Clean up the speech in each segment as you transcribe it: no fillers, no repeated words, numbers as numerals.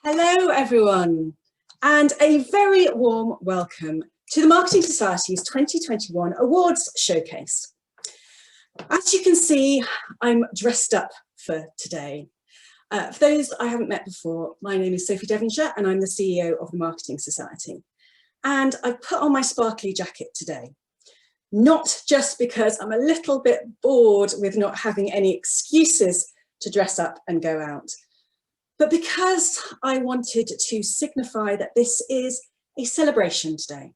Hello everyone, and a very warm welcome to the Marketing Society's 2021 Awards Showcase. As you can see, I'm dressed up for today. For those I haven't met before, my name is Sophie Devonshire and I'm the CEO of the Marketing Society. And I've put on my sparkly jacket today, not just because I'm a little bit bored with not having any excuses to dress up and go out, but because I wanted to signify that this is a celebration today.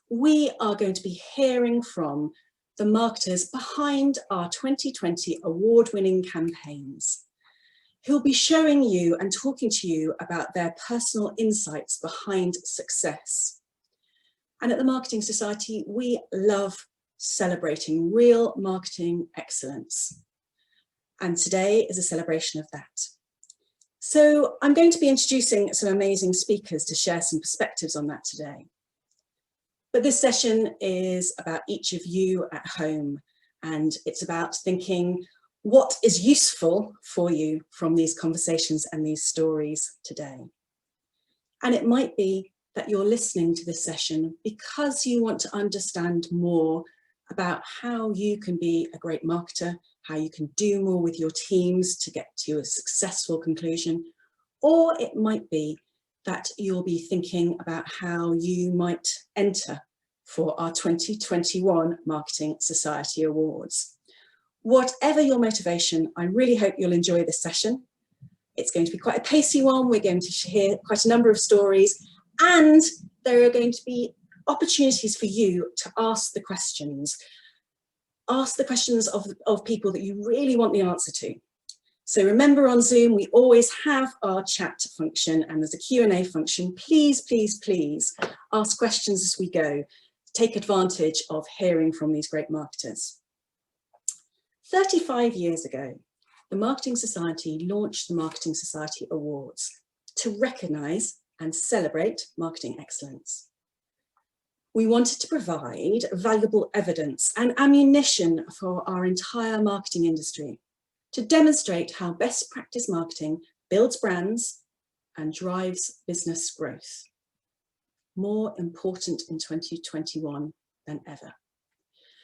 We are going to be hearing from the marketers behind our 2020 award-winning campaigns, who'll be showing you and talking to you about their personal insights behind success. And at the Marketing Society, we love celebrating real marketing excellence. And today is a celebration of that. So I'm going to be introducing some amazing speakers to share some perspectives on that today. But this session is about each of you at home, and it's about thinking what is useful for you from these conversations and these stories today. And it might be that you're listening to this session because you want to understand more about how you can be a great marketer, how you can do more with your teams to get to a successful conclusion, or it might be that you'll be thinking about how you might enter for our 2021 Marketing Society Awards. Whatever your motivation, I really hope you'll enjoy this session. It's going to be quite a pacey one. We're going to hear quite a number of stories, and there are going to be opportunities for you to ask the questions. Ask the questions of people that you really want the answer to. So remember, on Zoom, we always have our chat function and there's a Q&A function. Please, please, please ask questions as we go. Take advantage of hearing from these great marketers. 35 years ago, the Marketing Society launched the Marketing Society Awards to recognise and celebrate marketing excellence. We wanted to provide valuable evidence and ammunition for our entire marketing industry to demonstrate how best practice marketing builds brands and drives business growth. More important in 2021 than ever.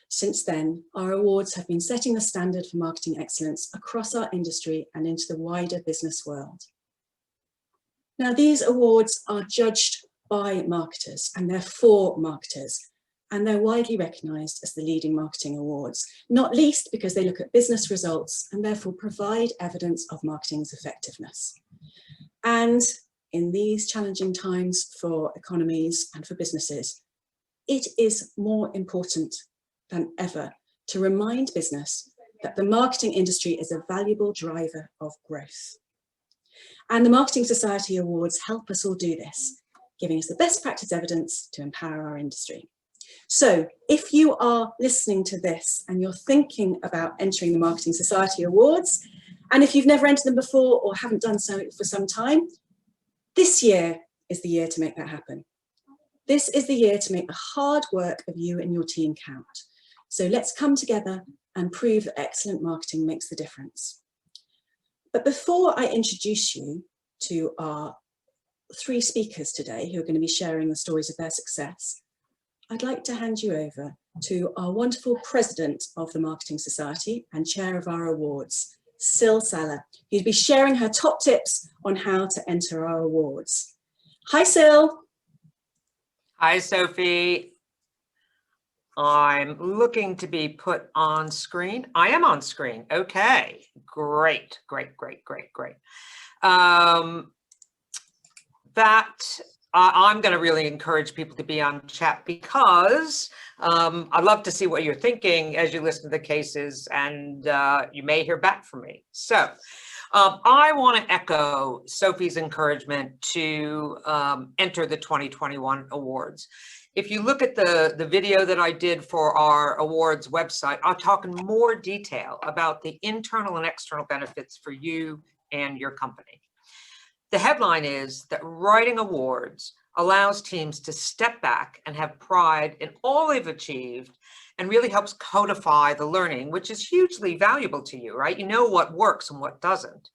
Since then, our awards have been setting the standard for marketing excellence across our industry and into the wider business world. Now, these awards are judged by marketers and they're for marketers, and they're widely recognised as the leading marketing awards, not least because they look at business results and therefore provide evidence of marketing's effectiveness. And in these challenging times for economies and for businesses, it is more important than ever to remind business that the marketing industry is a valuable driver of growth. And the Marketing Society Awards help us all do this, giving us the best practice evidence to empower our industry. So if you are listening to this and you're thinking about entering the Marketing Society Awards, and if you've never entered them before or haven't done so for some time, this year is the year to make that happen. This is the year to make the hard work of you and your team count. So let's come together and prove that excellent marketing makes the difference. But before I introduce you to our three speakers today who are going to be sharing the stories of their success, I'd like to hand you over to our wonderful president of the Marketing Society and chair of our awards, Sil Saller, who'll be sharing her top tips on how to enter our awards. Hi, Sil. Hi, Sophie. I'm looking to be put on screen. I am on screen. Okay, great, great, great, great, great. I'm going to really encourage people to be on chat because I'd love to see what you're thinking as you listen to the cases, and you may hear back from me. So I want to echo Sophie's encouragement to enter the 2021 awards. If you look at the video that I did for our awards website, I'll talk in more detail about the internal and external benefits for you and your company. The headline is that writing awards allows teams to step back and have pride in all they've achieved and really helps codify the learning, which is hugely valuable to you, right? You know what works and what doesn't.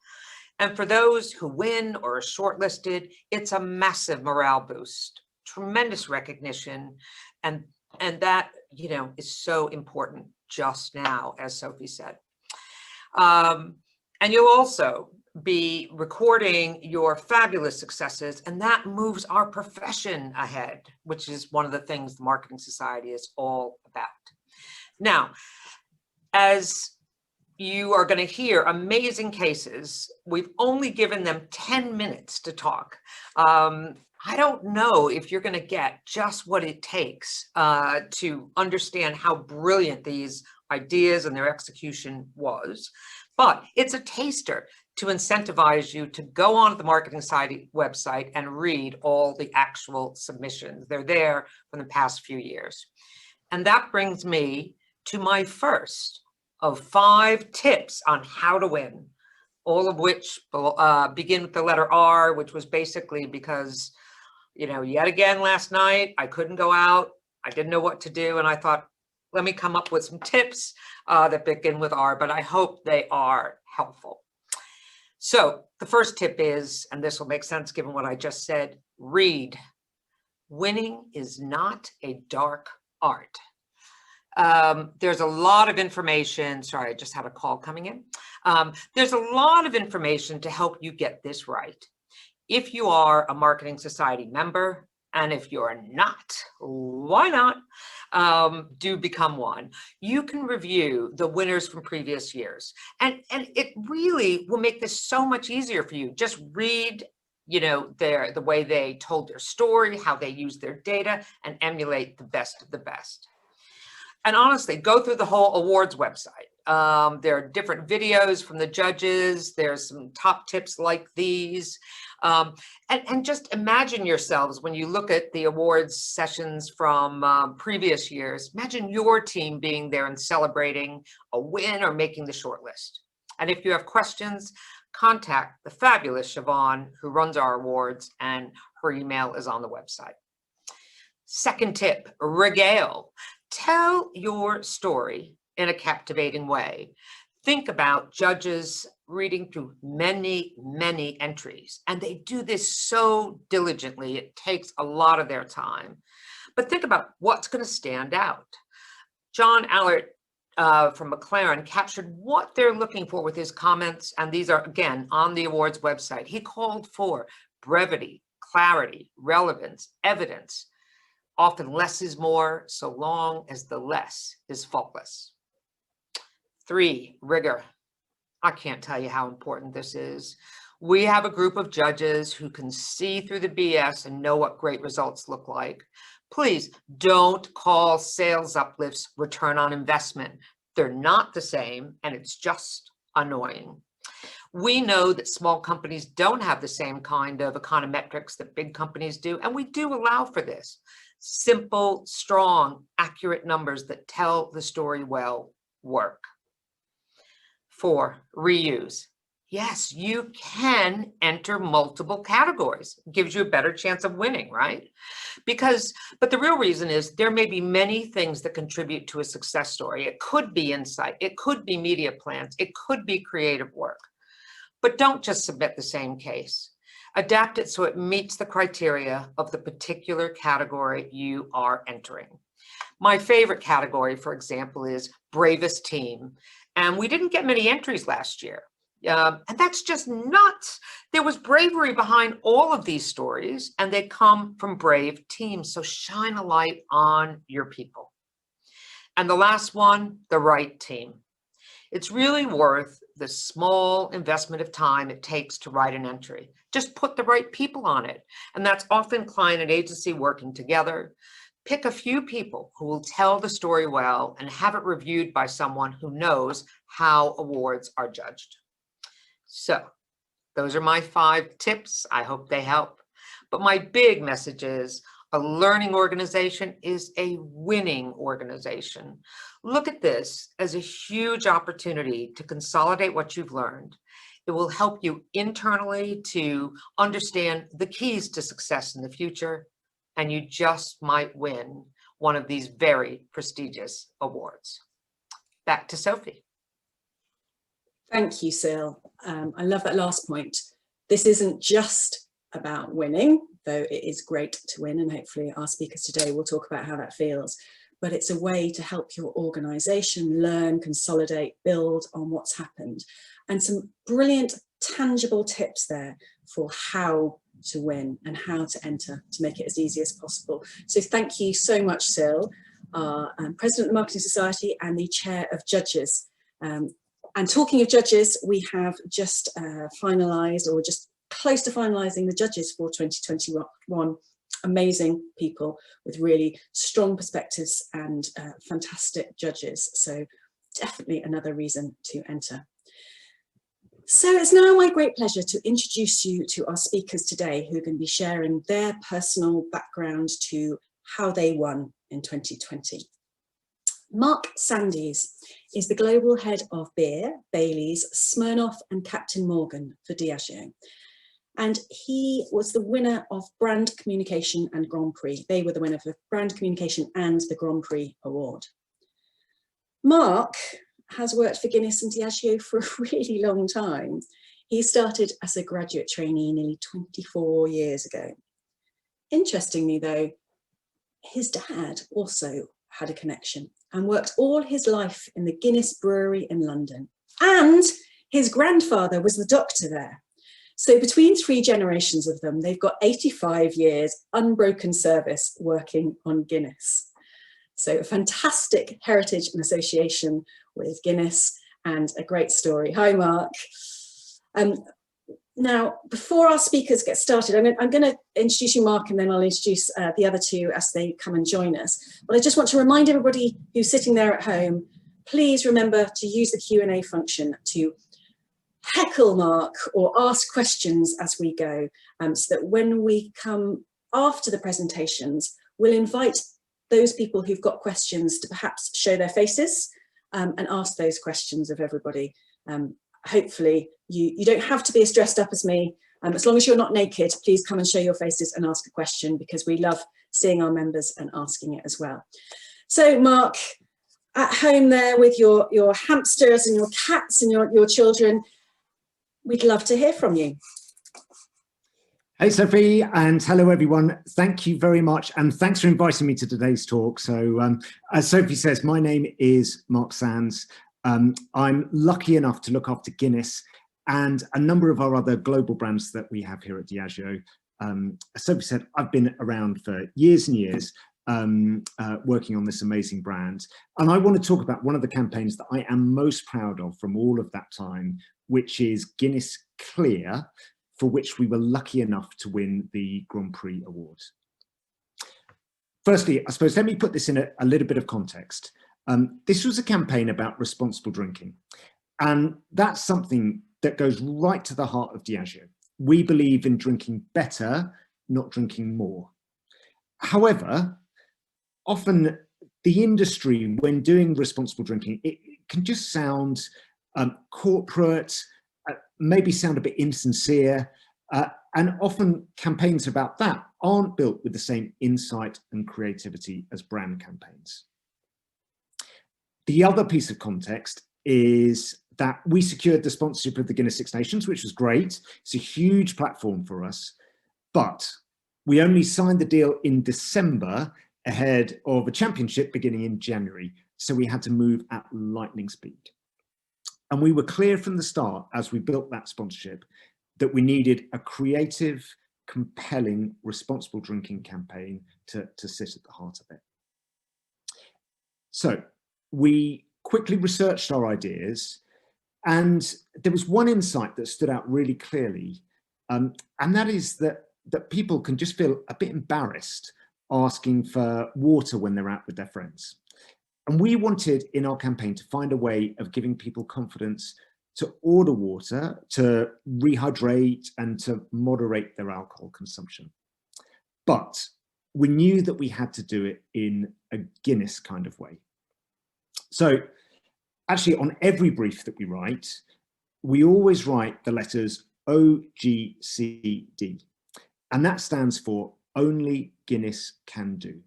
And for those who win or are shortlisted, it's a massive morale boost, tremendous recognition. And that, you know, is so important just now, as Sophie said. And you'll also be recording your fabulous successes, and that moves our profession ahead, which is one of the things the Marketing Society is all about. Now, as you are going to hear amazing cases, we've only given them 10 minutes to talk. I don't know if you're going to get just what it takes to understand how brilliant these ideas and their execution was, but it's a taster to incentivize you to go onto the Marketing Society website and read all the actual submissions. They're there from the past few years. And that brings me to my first of 5 tips on how to win, all of which begin with the letter R, which was basically because, you know, yet again last night, I couldn't go out. I didn't know what to do. And I thought, let me come up with some tips that begin with R, but I hope they are helpful. So the first tip is, and this will make sense given what I just said, read. Winning is not a dark art. There's a lot of information. Sorry, I just had a call coming in. There's a lot of information to help you get this right. If you are a Marketing Society member, and if you're not, why not? Do become one. You can review the winners from previous years. And it really will make this so much easier for you. Just read, you know, the way they told their story, how they used their data, and emulate the best of the best. And honestly, go through the whole awards website. There are different videos from the judges. There's some top tips like these. And just imagine yourselves when you look at the awards sessions from previous years, imagine your team being there and celebrating a win or making the shortlist. And if you have questions, contact the fabulous Siobhan, who runs our awards, and her email is on the website. Second tip, regale. Tell your story in a captivating way. Think about judges reading through many, many entries, and they do this so diligently. It takes a lot of their time. But think about what's going to stand out. John Allert from McLaren captured what they're looking for with his comments, and these are, again, on the awards website. He called for brevity, clarity, relevance, evidence. Often less is more, so long as the less is faultless. 3, rigor. I can't tell you how important this is. We have a group of judges who can see through the BS and know what great results look like. Please don't call sales uplifts return on investment. They're not the same, and it's just annoying. We know that small companies don't have the same kind of econometrics that big companies do, and we do allow for this. Simple, strong, accurate numbers that tell the story well work. 4, reuse. Yes, you can enter multiple categories. It gives you a better chance of winning, right? But the real reason is there may be many things that contribute to a success story. It could be insight, it could be media plans, it could be creative work. But don't just submit the same case. Adapt it so it meets the criteria of the particular category you are entering. My favorite category, for example, is bravest team. And we didn't get many entries last year. And that's just nuts. There was bravery behind all of these stories, and they come from brave teams. So shine a light on your people. And the last one, the right team. It's really worth the small investment of time it takes to write an entry. Just put the right people on it. And that's often client and agency working together. Pick a few people who will tell the story well and have it reviewed by someone who knows how awards are judged. So those are my 5 tips. I hope they help. But my big message is a learning organization is a winning organization. Look at this as a huge opportunity to consolidate what you've learned. It will help you internally to understand the keys to success in the future, and you just might win one of these very prestigious awards. Back to Sophie. Thank you, Sil. I love that last point. This isn't just about winning, though it is great to win, and hopefully our speakers today will talk about how that feels, but it's a way to help your organisation learn, consolidate, build on what's happened. And some brilliant, tangible tips there for how to win and how to enter to make it as easy as possible. So thank you so much, Sil, President of the Marketing Society and the Chair of Judges. And talking of judges, we have just finalised, or just close to finalising, the judges for 2021. Amazing people with really strong perspectives and fantastic judges. So definitely another reason to enter. So it's now my great pleasure to introduce you to our speakers today, who are going to be sharing their personal background to how they won in 2020. Mark Sandys is the global head of beer, Baileys, Smirnoff and Captain Morgan for Diageo. And he was the winner of Brand Communication and Grand Prix. They were the winner for Brand Communication and the Grand Prix Award. Mark has worked for Guinness and Diageo for a really long time. He started as a graduate trainee nearly 24 years ago. Interestingly though, his dad also had a connection and worked all his life in the Guinness brewery in London. And his grandfather was the doctor there. So between 3 generations of them, they've got 85 years unbroken service working on Guinness. So a fantastic heritage and association with Guinness, and a great story. Hi, Mark. Now, before our speakers get started, I'm going to introduce you, Mark, and then I'll introduce the other two as they come and join us. But I just want to remind everybody who's sitting there at home, please remember to use the Q&A function to heckle Mark or ask questions as we go, so that when we come after the presentations, we'll invite those people who've got questions to perhaps show their faces and ask those questions of everybody. Hopefully you don't have to be as dressed up as me. As long as you're not naked, please come and show your faces and ask a question, because we love seeing our members and asking it as well. So Mark, at home there with your hamsters and your cats and your children, we'd love to hear from you. Hey Sophie, and hello everyone. Thank you very much, and thanks for inviting me to today's talk. So as Sophie says, my name is Mark Sands. I'm lucky enough to look after Guinness and a number of our other global brands that we have here at Diageo. As Sophie said, I've been around for years and years working on this amazing brand. And I want to talk about one of the campaigns that I am most proud of from all of that time, which is Guinness Clear, for which we were lucky enough to win the Grand Prix Award. Firstly, I suppose, let me put this in a little bit of context. This was a campaign about responsible drinking, and that's something that goes right to the heart of Diageo. We believe in drinking better, not drinking more. However, often the industry, when doing responsible drinking, it can just sound corporate, maybe sound a bit insincere, and often campaigns about that aren't built with the same insight and creativity as brand campaigns. The other piece of context is that we secured the sponsorship of the Guinness Six Nations, which was great. It's a huge platform for us, but we only signed the deal in December ahead of a championship beginning in January. So we had to move at lightning speed. And we were clear from the start, as we built that sponsorship, that we needed a creative, compelling, responsible drinking campaign to sit at the heart of it. So we quickly researched our ideas, and there was one insight that stood out really clearly, and that is that people can just feel a bit embarrassed asking for water when they're out with their friends. And we wanted in our campaign to find a way of giving people confidence to order water, to rehydrate, and to moderate their alcohol consumption. But we knew that we had to do it in a Guinness kind of way. So actually, on every brief that we write, we always write the letters OGCD, and that stands for Only Guinness Can Do.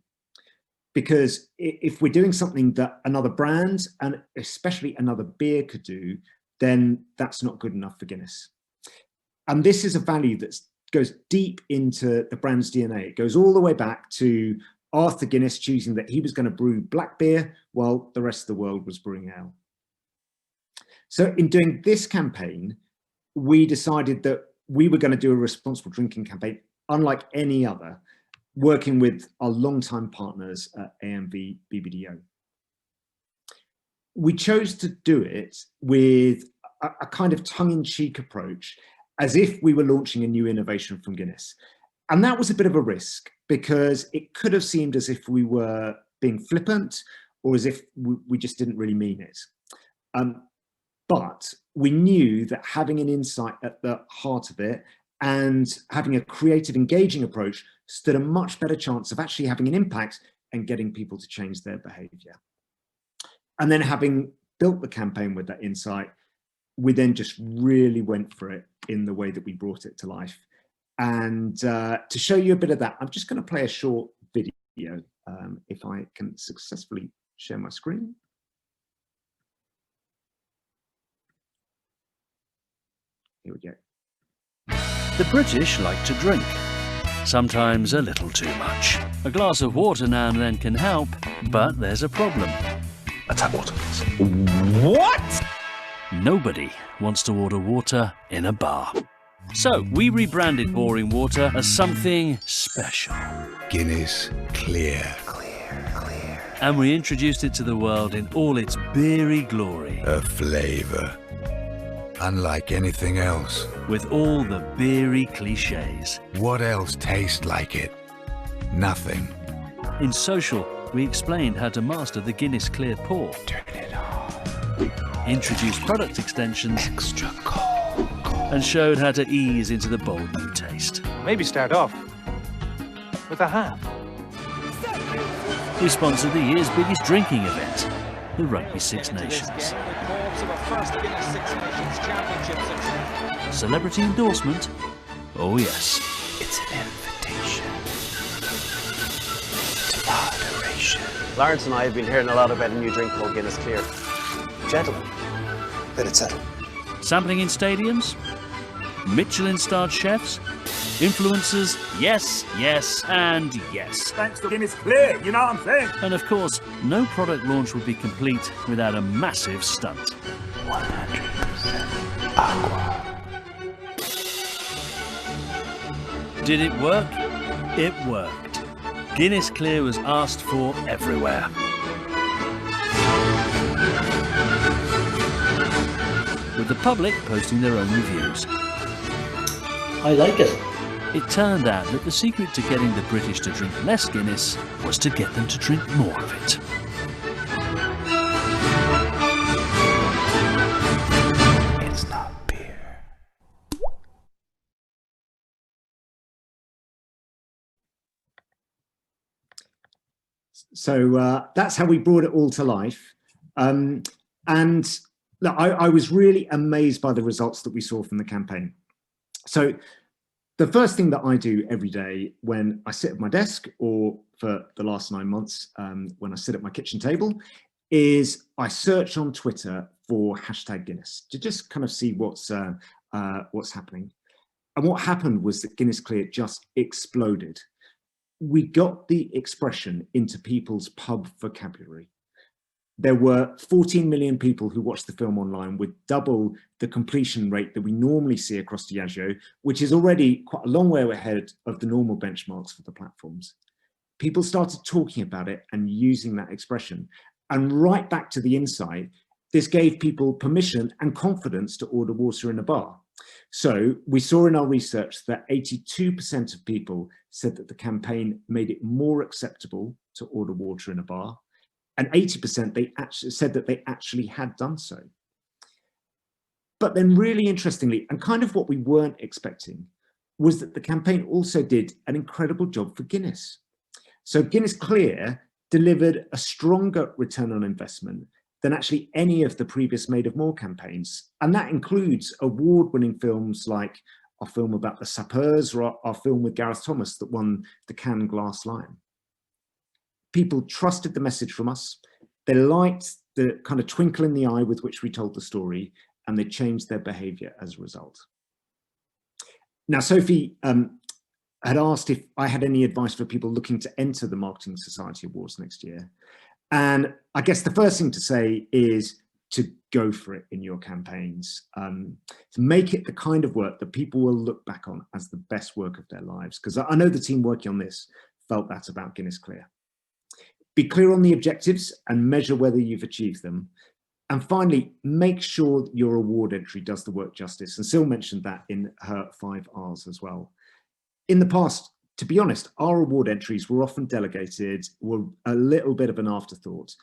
Because if we're doing something that another brand, and especially another beer, could do, then that's not good enough for Guinness. And this is a value that goes deep into the brand's DNA. It goes all the way back to Arthur Guinness choosing that he was going to brew black beer while the rest of the world was brewing ale. So in doing this campaign, we decided that we were going to do a responsible drinking campaign unlike any other, working with our longtime partners at AMV BBDO. We chose to do it with a kind of tongue-in-cheek approach, as if we were launching a new innovation from Guinness. And that was a bit of a risk, because it could have seemed as if we were being flippant, or as if we just didn't really mean it. But we knew that having an insight at the heart of it and having a creative, engaging approach stood a much better chance of actually having an impact and getting people to change their behavior. And then, having built the campaign with that insight, we then just really went for it in the way that we brought it to life. And to show you a bit of that, I'm just going to play a short video, if I can successfully share my screen. Here we go. The British like to drink, sometimes a little too much. A glass of water now and then can help, but there's a problem. A tap water, please. What? Nobody wants to order water in a bar. So we rebranded boring water as something special. Guinness Clear. And we introduced it to the world in all its beery glory. A flavour unlike anything else. With all the beery cliches. What else tastes like it? Nothing. In Social, we explained how to master the Guinness Clear pour. Turn it on. Introduced product extensions. Extra cold. And showed how to ease into the bold new taste. Maybe start off with a hat. We sponsored the year's biggest drinking event, the Rugby Six Nations. Celebrity endorsement? Oh yes. It's an invitation to moderation. Lawrence and I have been hearing a lot about a new drink called Guinness Clear. Gentlemen, let it settle. Sampling in stadiums? Michelin-starred chefs? Influencers? Yes, yes, and yes. Thanks to Guinness Clear, you know what I'm saying? And of course, no product launch would be complete without a massive stunt. 100% aqua. Did it work? It worked. Guinness Clear was asked for everywhere. With the public posting their own reviews. I like it. It turned out that the secret to getting the British to drink less Guinness was to get them to drink more of it. It's not beer. So that's how we brought it all to life. And look, I was really amazed by the results that we saw from the campaign. So the first thing that I do every day when I sit at my desk, or for the last 9 months, when I sit at my kitchen table, is I search on Twitter for #Guinness to just kind of see what's happening. And what happened was that Guinness Clear just exploded. We got the expression into people's pub vocabulary. There were 14 million people who watched the film online, with double the completion rate that we normally see across Diageo, which is already quite a long way ahead of the normal benchmarks for the platforms. People started talking about it and using that expression. And right back to the insight, this gave people permission and confidence to order water in a bar. So we saw in our research that 82% of people said that the campaign made it more acceptable to order water in a bar. And 80% they actually said that they actually had done so. But then, really interestingly, and kind of what we weren't expecting, was that the campaign also did an incredible job for Guinness. So Guinness Clear delivered a stronger return on investment than actually any of the previous Made of More campaigns. And that includes award-winning films like our film about the Sapeurs, or our film with Gareth Thomas that won the Cannes Glass Lion. People trusted the message from us. They liked the kind of twinkle in the eye with which we told the story, and they change their behaviour as a result. Now, Sophie had asked if I had any advice for people looking to enter the Marketing Society Awards next year. And I guess the first thing to say is to go for it in your campaigns, to make it the kind of work that people will look back on as the best work of their lives. Because I know the team working on this felt that about Guinness Clear. Be clear on the objectives and measure whether you've achieved them. And finally, make sure your award entry does the work justice. And Sil mentioned that in her 5 R's as well. In the past, to be honest, our award entries were often delegated, were a little bit of an afterthought.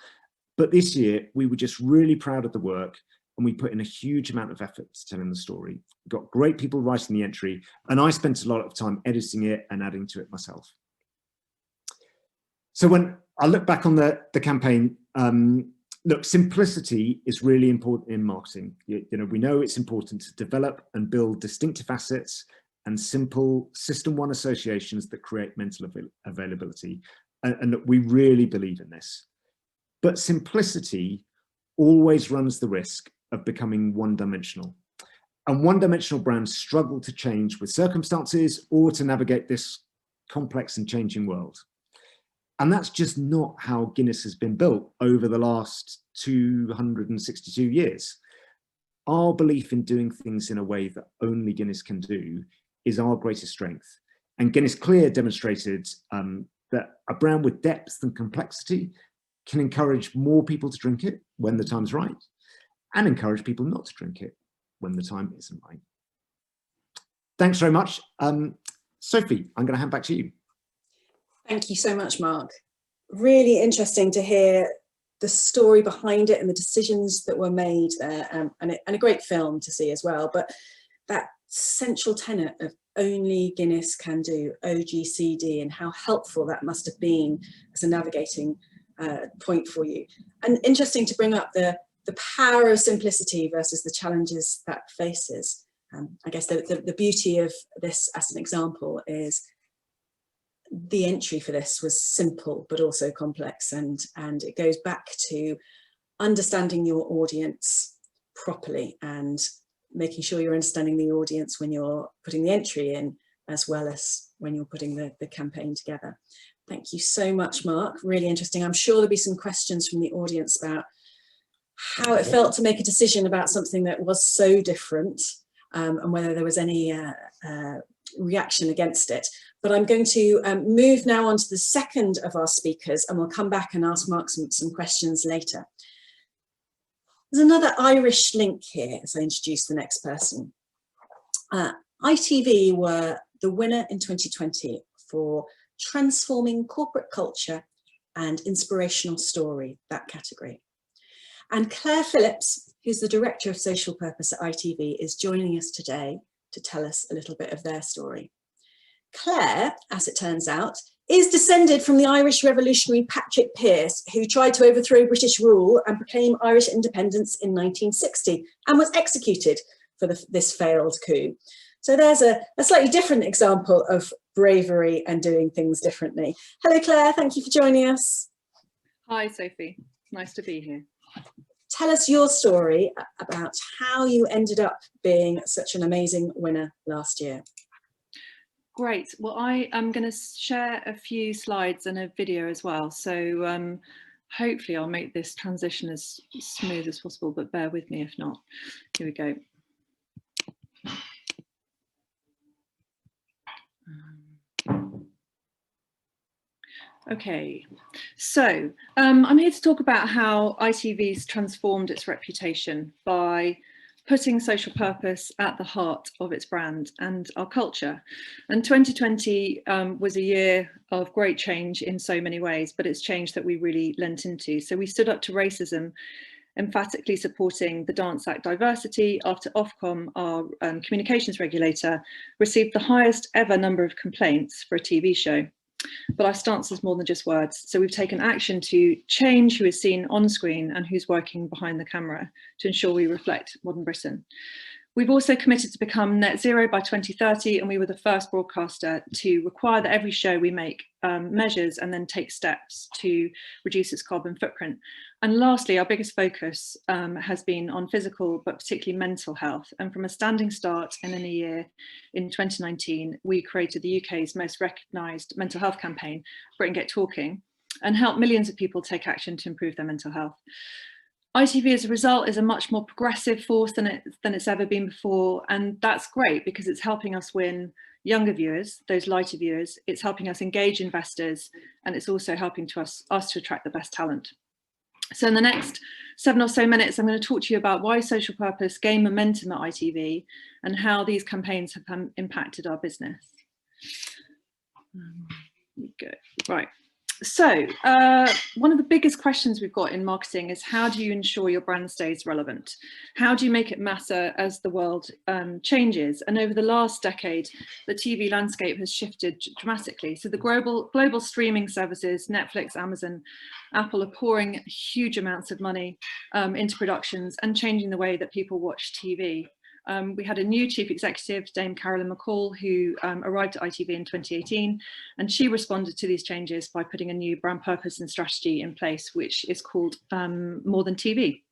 But this year, we were just really proud of the work, and we put in a huge amount of effort to telling the story. We got great people writing the entry, and I spent a lot of time editing it and adding to it myself. So when I look back on the campaign, look, simplicity is really important in marketing. You know, we know it's important to develop and build distinctive assets and simple system one associations that create mental availability. And we really believe in this. But simplicity always runs the risk of becoming one-dimensional. And one-dimensional brands struggle to change with circumstances or to navigate this complex and changing world. And that's just not how Guinness has been built over the last 262 years. Our belief in doing things in a way that only Guinness can do is our greatest strength. And Guinness Clear demonstrated that a brand with depth and complexity can encourage more people to drink it when the time's right, and encourage people not to drink it when the time isn't right. Thanks very much. Sophie, I'm going to hand back to you. Thank you so much, Mark. Really interesting to hear the story behind it and the decisions that were made there, and a great film to see as well. But that central tenet of only Guinness can do, OGCD, and how helpful that must have been as a navigating point for you. And interesting to bring up the power of simplicity versus the challenges that faces. I guess the beauty of this as an example is the entry for this was simple but also complex, and it goes back to understanding your audience properly and making sure you're understanding the audience when you're putting the entry in, as well as when you're putting the campaign together. Thank you so much, Mark. Really interesting. I'm sure there'll be some questions from the audience about how it felt to make a decision about something that was so different, and whether there was any reaction against it. But I'm going to move now on to the second of our speakers, and we'll come back and ask Mark some questions later. There's another Irish link here as I introduce the next person. ITV were the winner in 2020 for Transforming Corporate Culture and Inspirational Story, that category. And Claire Phillips, who's the Director of Social Purpose at ITV, is joining us today to tell us a little bit of their story. Claire, as it turns out, is descended from the Irish revolutionary Patrick Pearse, who tried to overthrow British rule and proclaim Irish independence in 1960 and was executed for this failed coup. So there's a slightly different example of bravery and doing things differently. Hello, Claire. Thank you for joining us. Hi, Sophie. Nice to be here. Tell us your story about how you ended up being such an amazing winner last year. Great. Well, I am going to share a few slides and a video as well. So hopefully I'll make this transition as smooth as possible, but bear with me if not. Here we go. Okay, so I'm here to talk about how ITV's transformed its reputation by putting social purpose at the heart of its brand and our culture. And 2020 was a year of great change in so many ways, but it's change that we really lent into. So we stood up to racism, emphatically supporting the Dance Act diversity after Ofcom, our communications regulator, received the highest ever number of complaints for a TV show. But our stance is more than just words. So we've taken action to change who is seen on screen and who's working behind the camera to ensure we reflect modern Britain. We've also committed to become net zero by 2030, and we were the first broadcaster to require that every show we make measures and then take steps to reduce its carbon footprint. And lastly, our biggest focus has been on physical, but particularly mental health. And from a standing start in a year in 2019, we created the UK's most recognised mental health campaign, Britain Get Talking, and helped millions of people take action to improve their mental health. ITV as a result is a much more progressive force than it's ever been before, and that's great because it's helping us win younger viewers, those lighter viewers, it's helping us engage investors, and it's also helping us to attract the best talent. So in the next 7 or so minutes, I'm going to talk to you about why social purpose gained momentum at ITV and how these campaigns have impacted our business. Good. Right. So one of the biggest questions we've got in marketing is, how do you ensure your brand stays relevant? How do you make it matter as the world changes? And over the last decade, the TV landscape has shifted dramatically. So the global streaming services, Netflix, Amazon, Apple, are pouring huge amounts of money into productions and changing the way that people watch TV. We had a new chief executive, Dame Carolyn McCall, who arrived at ITV in 2018, and she responded to these changes by putting a new brand purpose and strategy in place, which is called More Than TV.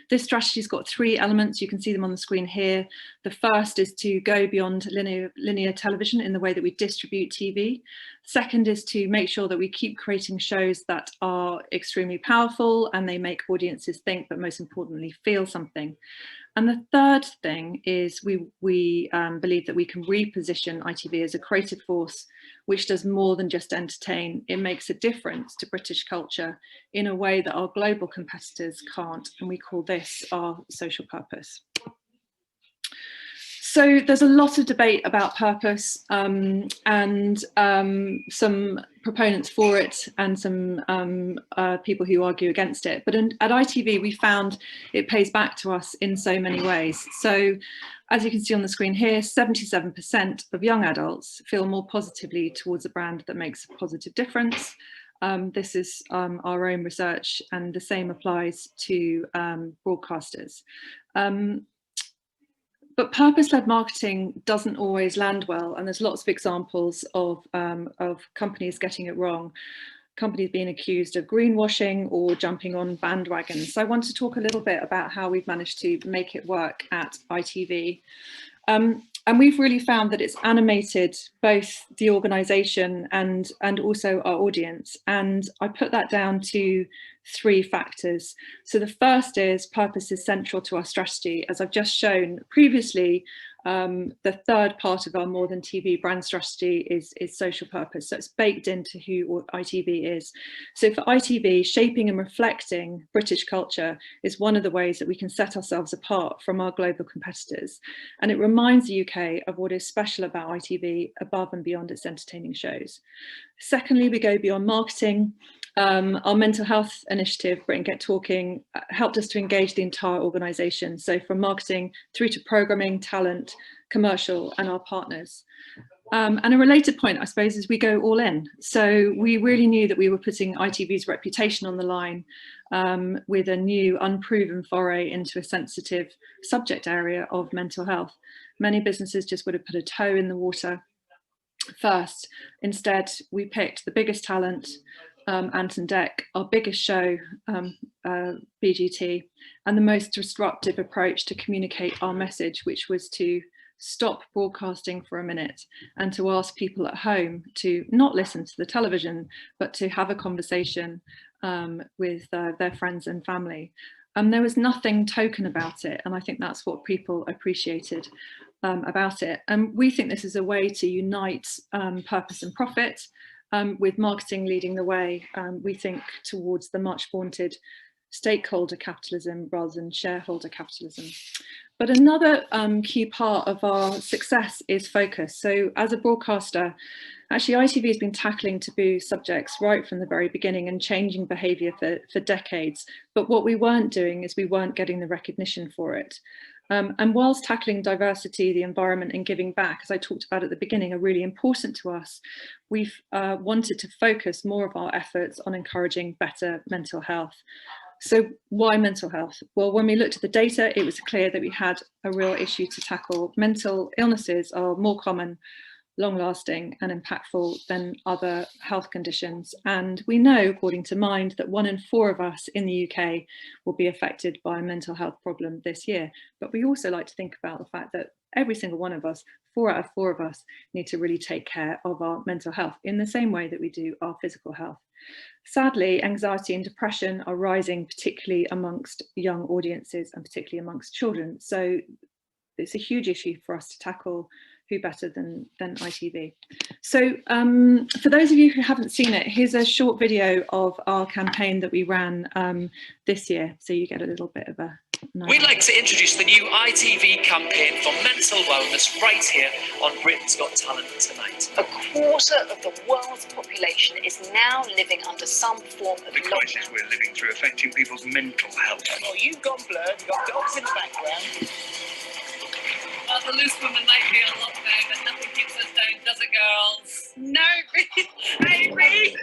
This strategy's got 3 elements. You can see them on the screen here. The first is to go beyond linear television in the way that we distribute TV. Second is to make sure that we keep creating shows that are extremely powerful and they make audiences think, but most importantly, feel something. And the third thing is we believe that we can reposition ITV as a creative force which does more than just entertain. It makes a difference to British culture in a way that our global competitors can't, and we call this our social purpose. So there's a lot of debate about purpose and some proponents for it and some people who argue against it. But at ITV, we found it pays back to us in so many ways. So as you can see on the screen here, 77% of young adults feel more positively towards a brand that makes a positive difference. This is our own research, and the same applies to broadcasters. But purpose-led marketing doesn't always land well, and there's lots of examples of companies getting it wrong, companies being accused of greenwashing or jumping on bandwagons. So I want to talk a little bit about how we've managed to make it work at ITV. And we've really found that it's animated both the organisation and also our audience. And I put that down to 3 factors. So the first is purpose is central to our strategy. As I've just shown previously, the third part of our More Than TV brand strategy is social purpose. So it's baked into who ITV is. So for ITV, shaping and reflecting British culture is one of the ways that we can set ourselves apart from our global competitors. And it reminds the UK of what is special about ITV above and beyond its entertaining shows. Secondly, we go beyond marketing. Our mental health initiative, Britain Get Talking, helped us to engage the entire organisation. So from marketing through to programming, talent, commercial, and our partners. And a related point, I suppose, is we go all in. So we really knew that we were putting ITV's reputation on the line with a new unproven foray into a sensitive subject area of mental health. Many businesses just would have put a toe in the water first. Instead, we picked the biggest talent, Anton Deck, our biggest show, BGT, and the most disruptive approach to communicate our message, which was to stop broadcasting for a minute and to ask people at home to not listen to the television, but to have a conversation with their friends and family. There was nothing token about it, and I think that's what people appreciated about it. And we think this is a way to unite purpose and profit, with marketing leading the way, we think, towards the much vaunted stakeholder capitalism rather than shareholder capitalism. But another key part of our success is focus. So as a broadcaster, actually ITV has been tackling taboo subjects right from the very beginning and changing behaviour for decades. But what we weren't doing is we weren't getting the recognition for it. And whilst tackling diversity, the environment and giving back, as I talked about at the beginning, are really important to us, we've wanted to focus more of our efforts on encouraging better mental health. So why mental health? Well, when we looked at the data, it was clear that we had a real issue to tackle. Mental illnesses are more common, long-lasting and impactful than other health conditions. And we know, according to Mind, that 1 in 4 of us in the UK will be affected by a mental health problem this year. But we also like to think about the fact that every single one of us, 4 out of 4 of us, need to really take care of our mental health in the same way that we do our physical health. Sadly, anxiety and depression are rising, particularly amongst young audiences and particularly amongst children. So it's a huge issue for us to tackle. Who better than ITV? So for those of you who haven't seen it, here's a short video of our campaign that we ran this year, so you get a little bit of a We'd like to introduce the new ITV campaign for mental wellness right here on Britain's Got Talent tonight. A quarter of the world's population is now living under some form of the crisis we're living through affecting people's mental health. Oh, you've gone blurred, you've got dogs in the background. Well, the loose woman might be on lockdown, but nothing keeps us down, does it, girls? No, baby.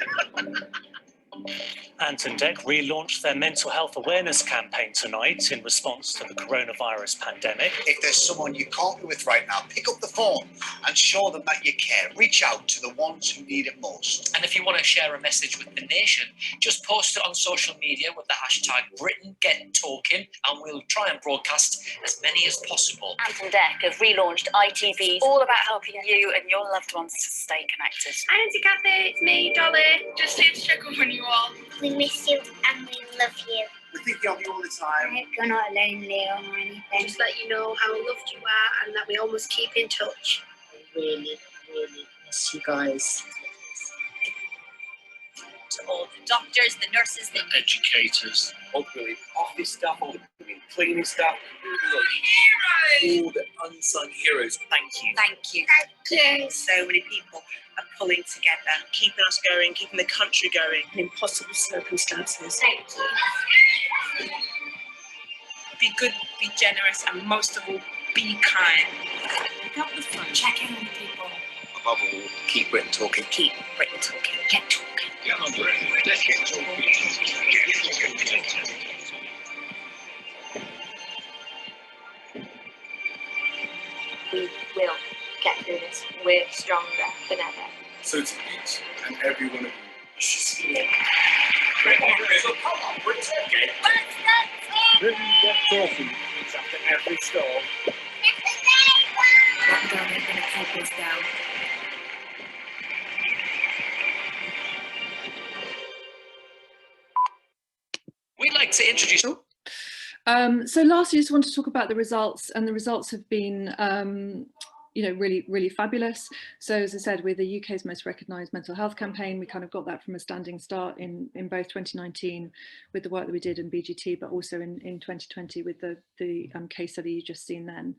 Ant and Dec relaunched their mental health awareness campaign tonight in response to the coronavirus pandemic. If there's someone you can't be with right now, pick up the phone and show them that you care. Reach out to the ones who need it most. And if you want to share a message with the nation, just post it on social media with the hashtag BritainGetTalking, and we'll try and broadcast as many as possible. Ant and Dec have relaunched ITV, all about helping you and your loved ones to stay connected. Hi, Auntie Kathy, it's me, Dolly. Just here to check up on you all. We miss you and we love you. We think of you all the time. I hope you're not alone, Leo, or anything. Just let you know how loved you are and that we always keep in touch. I really, really miss you guys. To all the doctors, the nurses, the educators, all the office staff, all the cleaning staff, all the unsung heroes. Thank you. Thank you. Thank you. So many people are pulling together, keeping us going, keeping the country going in impossible circumstances. Thank you. Be good, be generous, and most of all, be kind. Pick up the phone. Check in with people. Above all, keep Britain talking. Keep Britain talking. Get talking. Come on, Britain. Let's get talking. We will get through this. We're stronger than ever. So to each and every one of you, you should see it. Come on, Britain. Okay. Britain Get Talking. It's after every storm. Lockdown ain't gonna keep us down. We'd like to introduce... So lastly, I just want to talk about the results, and the results have been really, really fabulous. So as I said, we're the UK's most recognised mental health campaign. We kind of got that from a standing start in both 2019 with the work that we did in BGT, but also in 2020 with the case study you just seen then.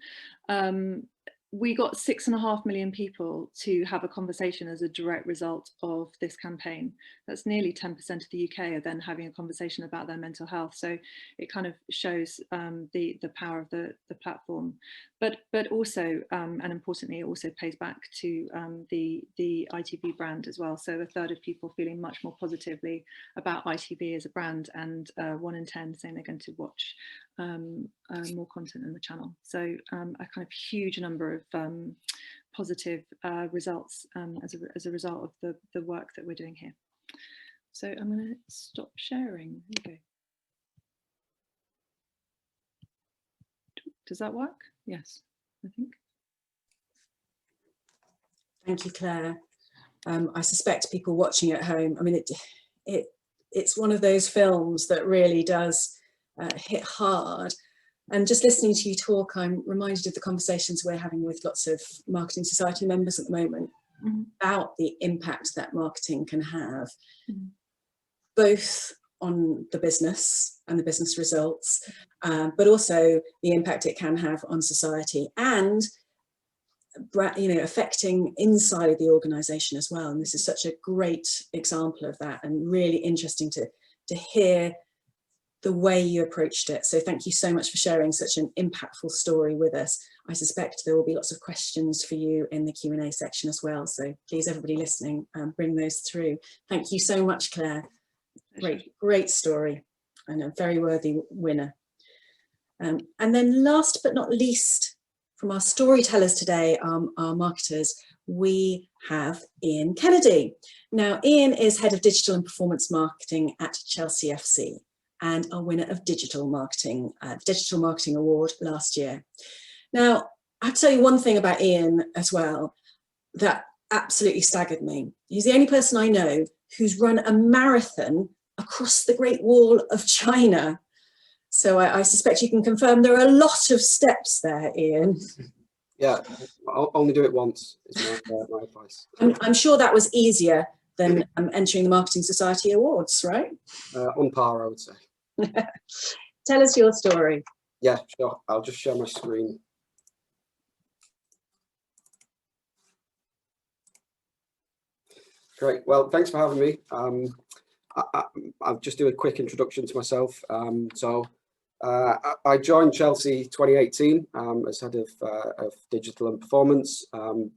We got 6.5 million people to have a conversation as a direct result of this campaign. That's nearly 10% of the UK are then having a conversation about their mental health. So it kind of shows the power of the platform. But also, and importantly, it also pays back to the ITV brand as well. So 1/3 of people feeling much more positively about ITV as a brand, and 1 in 10 saying they're going to watch more content in the channel. So a kind of huge number of positive results as a result of the work that we're doing here. So I'm going to stop sharing. There you go. Does that work? Yes, I think. Thank you, Claire. I suspect people watching at home, I mean, it's one of those films that really does hit hard. And just listening to you talk, I'm reminded of the conversations we're having with lots of Marketing Society members at the moment about the impact that marketing can have, both on the business and the business results, but also the impact it can have on society and affecting inside the organisation as well. And this is such a great example of that, and really interesting to hear the way you approached it. So thank you so much for sharing such an impactful story with us. I suspect there will be lots of questions for you in the Q&A section as well. So please, everybody listening, bring those through. Thank you so much, Claire. Great story. and a very worthy winner. And then last but not least, from our storytellers today, our marketers, we have Ian Kennedy. Now, Ian is Head of Digital and Performance Marketing at Chelsea FC and a winner of Digital Marketing Award last year. Now, I have to tell you one thing about Ian as well that absolutely staggered me. He's the only person I know who's run a marathon across the Great Wall of China. So I suspect you can confirm there are a lot of steps there, Ian. Yeah, I'll only do it once, is my advice. I'm sure that was easier than entering the Marketing Society Awards, right? On par, I would say. Tell us your story. Yeah, sure. I'll just share my screen. Great. Well, thanks for having me. I'll just do a quick introduction to myself. I joined Chelsea 2018 as head of digital and performance.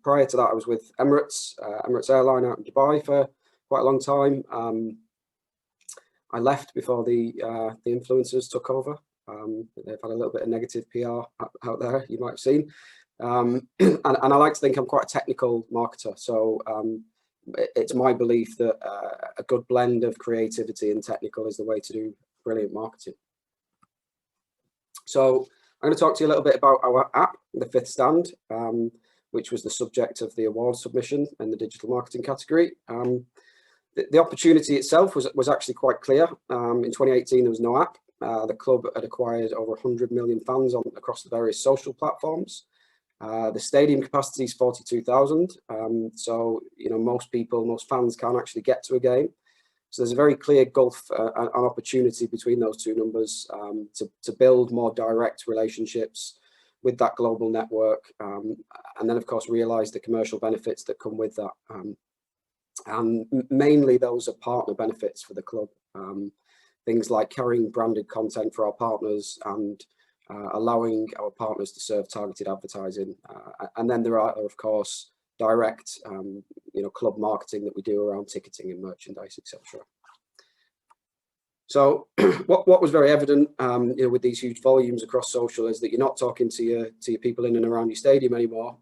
Prior to that, I was with Emirates Airline out in Dubai for quite a long time. I left before the influencers took over. They've had a little bit of negative PR out there, you might have seen. And I like to think I'm quite a technical marketer. So it's my belief that a good blend of creativity and technical is the way to do brilliant marketing. So I'm going to talk to you a little bit about our app, The Fifth Stand, which was the subject of the award submission in the digital marketing category. The opportunity itself was actually quite clear. In 2018, there was no app. The club had acquired over 100 million fans across the various social platforms. The stadium capacity is 42,000. So, most fans can't actually get to a game. So there's a very clear gulf and opportunity between those two numbers to build more direct relationships with that global network. And then, of course, realize the commercial benefits that come with that. And mainly those are partner benefits for the club. Things like carrying branded content for our partners and allowing our partners to serve targeted advertising. And then there are, of course, direct, club marketing that we do around ticketing and merchandise, etc. So what was very evident, with these huge volumes across social is that you're not talking to your people in and around your stadium anymore.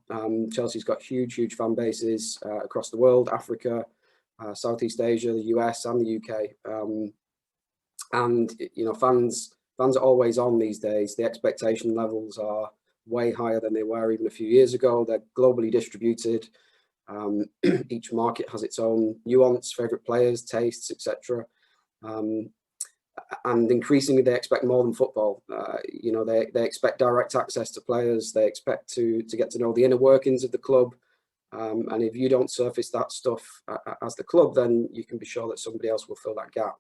Chelsea's got huge fan bases across the world, Africa, Southeast Asia, the US, and the UK. And fans are always on these days. The expectation levels are way higher than they were even a few years ago. They're globally distributed. Each market has its own nuance, favorite players, tastes, etc. And increasingly, they expect more than football. They expect direct access to players. They expect to get to know the inner workings of the club. And if you don't surface that stuff as the club, then you can be sure that somebody else will fill that gap.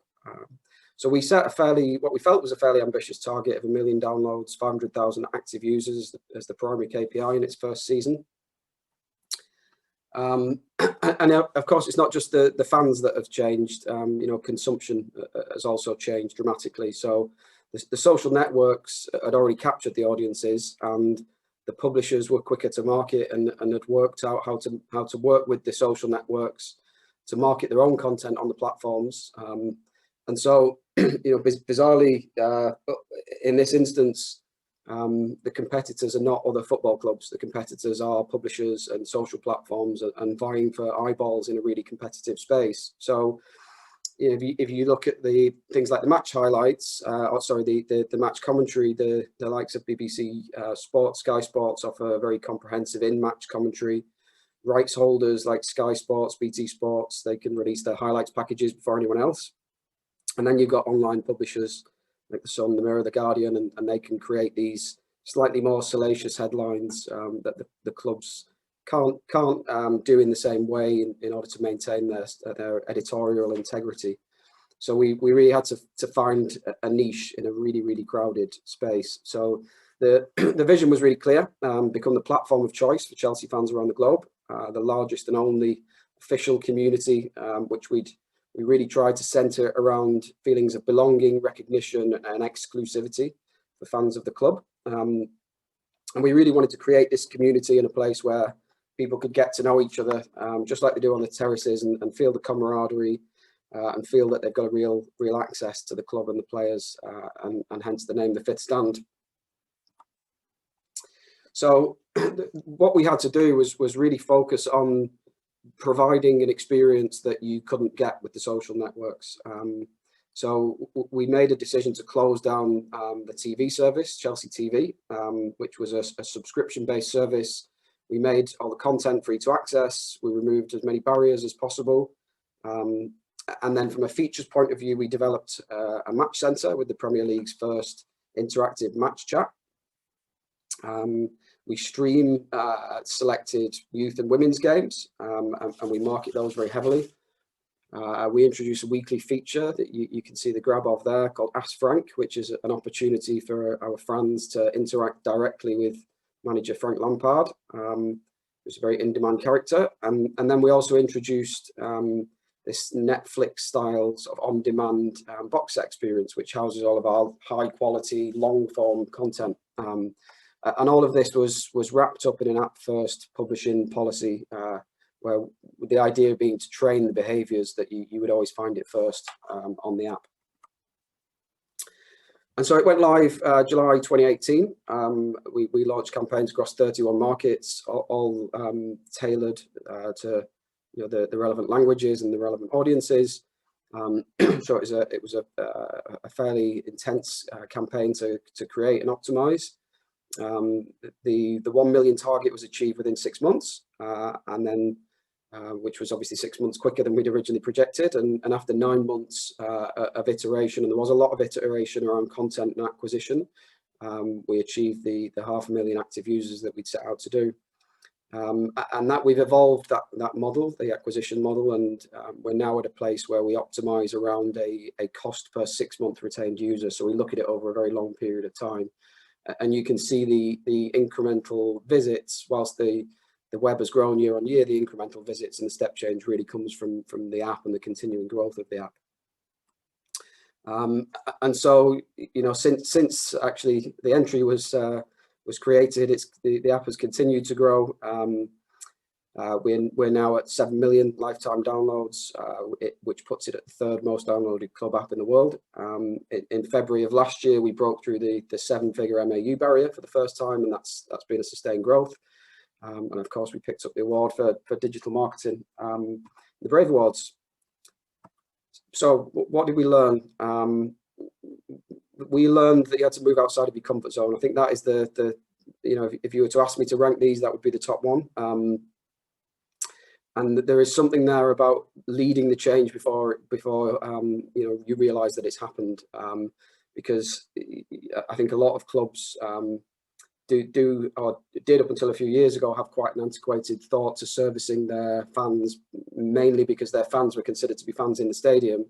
So we set what we felt was a fairly ambitious target of 1 million downloads, 500,000 active users as the primary KPI in its first season. And of course, it's not just the fans that have changed. Consumption has also changed dramatically. So the social networks had already captured the audiences, and the publishers were quicker to market and had worked out how to work with the social networks to market their own content on the platforms. And so, bizarrely, in this instance, the competitors are not other football clubs. The competitors are publishers and social platforms and vying for eyeballs in a really competitive space. So, if you look at the things like the match highlights, the match commentary, the likes of BBC Sports, Sky Sports offer a very comprehensive in-match commentary. Rights holders like Sky Sports, BT Sports, they can release their highlights packages before anyone else. And then you've got online publishers like the Sun, the Mirror, the Guardian, and they can create these slightly more salacious headlines that the clubs can't do in the same way in order to maintain their editorial integrity. So we really had to find a niche in a really crowded space. So the vision was really clear: become the platform of choice for Chelsea fans around the globe, the largest and only official community, which we really tried to center around feelings of belonging, recognition, and exclusivity for fans of the club. And we really wanted to create this community in a place where people could get to know each other, just like they do on the terraces, and feel the camaraderie, and feel that they've got a real access to the club and the players, and hence the name The Fifth Stand. So what we had to do was really focus on providing an experience that you couldn't get with the social networks. So we made a decision to close down the TV service, Chelsea TV, which was a subscription-based service. We made all the content free to access. We removed as many barriers as possible. And then from a features point of view, we developed a match centre with the Premier League's first interactive match chat. We stream selected youth and women's games, and we market those very heavily. We introduce a weekly feature that you can see the grab of there called Ask Frank, which is an opportunity for our fans to interact directly with manager Frank Lampard, who's a very in-demand character. And then we also introduced this Netflix style sort of on-demand box set experience, which houses all of our high-quality, long-form content. And all of this was wrapped up in an app-first publishing policy, where the idea being to train the behaviours that you would always find it first on the app. And so it went live July 2018. We launched campaigns across 31 markets, all tailored to the relevant languages and the relevant audiences. So it was a fairly intense campaign to create and optimise. The 1 million target was achieved within 6 months, and then which was obviously 6 months quicker than we'd originally projected. And after 9 months of iteration, and there was a lot of iteration around content and acquisition, we achieved the 500,000 active users that we'd set out to do. And that we've evolved that model, the acquisition model, and we're now at a place where we optimize around a cost per 6 month retained user. So we look at it over a very long period of time. And you can see the incremental visits, whilst the web has grown year on year, the incremental visits and the step change really comes from the app and the continuing growth of the app. And so, since actually the entry was created, the app has continued to grow. We're now at 7 million lifetime downloads, which puts it at the third most downloaded club app in the world. In February of last year, we broke through the 7-figure MAU barrier for the first time, and that's been a sustained growth. And of course, we picked up the award for digital marketing, the Brave Awards. So what did we learn? We learned that you had to move outside of your comfort zone. I think that is if you were to ask me to rank these, that would be the top one. And there is something there about leading the change before you realise that it's happened, because I think a lot of clubs did up until a few years ago have quite an antiquated thought to servicing their fans, mainly because their fans were considered to be fans in the stadium.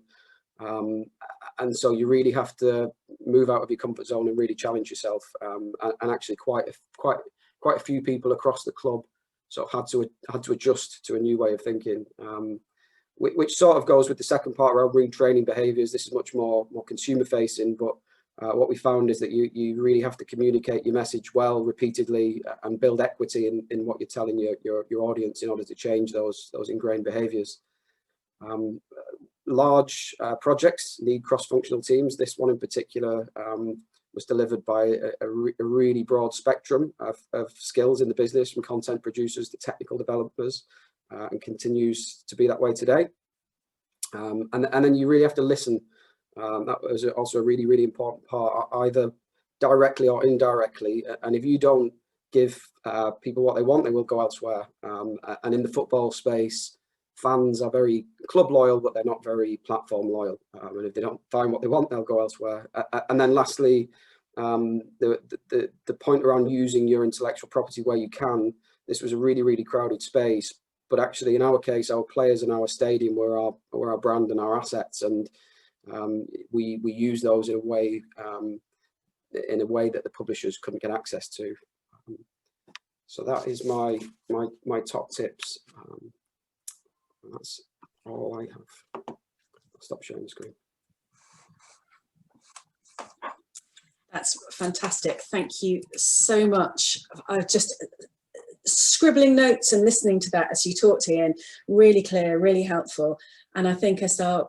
And so you really have to move out of your comfort zone and really challenge yourself. And actually quite a few people across the club sort of had to adjust to a new way of thinking, which sort of goes with the second part around retraining behaviours. This is much more consumer facing, but what we found is that you really have to communicate your message well, repeatedly, and build equity in what you're telling your audience in order to change those ingrained behaviours. Large projects need cross-functional teams. This one in particular was delivered by a really broad spectrum of skills in the business, from content producers to technical developers, and continues to be that way today. And then you really have to listen. That was also a really, really important part, either directly or indirectly. And if you don't give people what they want, they will go elsewhere. And in the football space, fans are very club loyal, but they're not very platform loyal. And if they don't find what they want, they'll go elsewhere. And then lastly, the point around using your intellectual property where you can. This was a really, really crowded space, but actually in our case, our players and our stadium were our brand and our assets, and we use those in a way that the publishers couldn't get access to. So that is my top tips. That's all I have. I'll stop sharing the screen. That's fantastic. Thank you so much. Just scribbling notes and listening to that as you talked, Ian, really clear, really helpful. And I think as our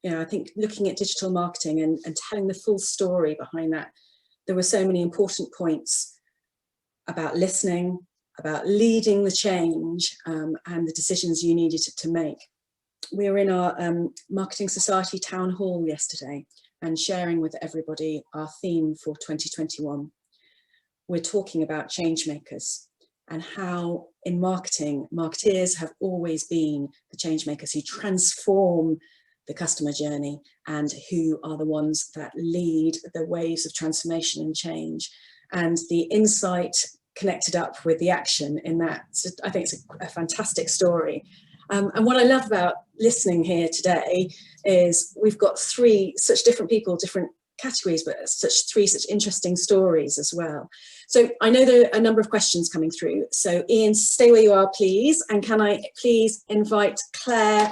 You know, I think looking at digital marketing and telling the full story behind that, there were so many important points about listening, about leading the change, and the decisions you needed to make. We were in our Marketing Society town hall yesterday and sharing with everybody our theme for 2021. We're talking about change makers and how in marketing, marketeers have always been the change makers who transform the customer journey and who are the ones that lead the waves of transformation and change. And the insight connected up with the action in that, so I think it's a fantastic story. And what I love about listening here today is we've got three such different people, different categories, but three such interesting stories as well. So I know there are a number of questions coming through. So Ian, stay where you are, please. And can I please invite Claire